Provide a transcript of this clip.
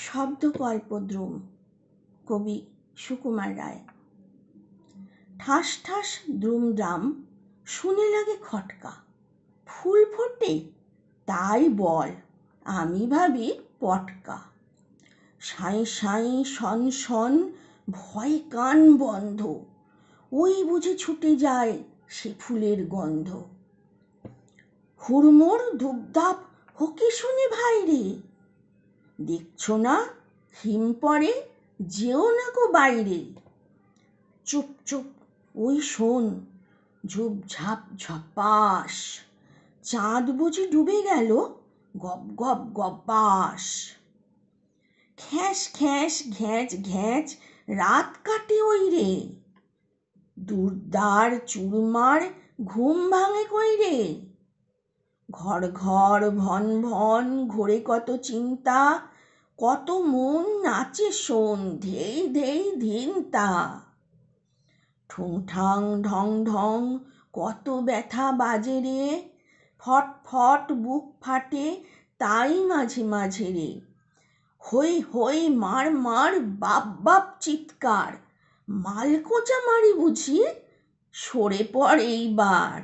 শব্দকল্পদ্রুম, কবি সুকুমার রায়। ঠাস ঠাস দ্রুমদ্রাম, শুনে লাগে খটকা। ফুল ফোটে তাই বল, আমি ভাবি পটকা। সাঁই সাঁই শন শন, ভয়ে কান বন্ধ, ওই বুঝে ছুটে যায় সে ফুলের গন্ধ। হুড়মুড় ধূপধাপ হোকে শুনে ভাই রে, দেখছো না হিম পড়ে, যেও না গো বাইরে। চুপ চুপ ওই শোন, ঝুপঝাপ ঝপাস, চাঁদ বুঝি ডুবে গেল, গপ গপ গপাস। খ্যাঁস খ্যাঁস ঘ্যাঁচ ঘ্যাঁচ, রাত কাটে ওই রে, দুর্দার চুরমার, ঘুম ভাঙে কই রে। ঘর ঘর ভন ভন, ঘোরে কত চিন্তা, কত মন নাচে শোন, ধেই ধেই ধিনতা। ঠুংঠাং ঢং ঢং, কত ব্যথা বাজে রে, ফট ফট বুক ফাটে তাই মাঝে মাঝে রে। হই হই মার মার, বাপ বাপ চিৎকার, মালকোঁচা মারি বুঝি, সরে পড় এইবার।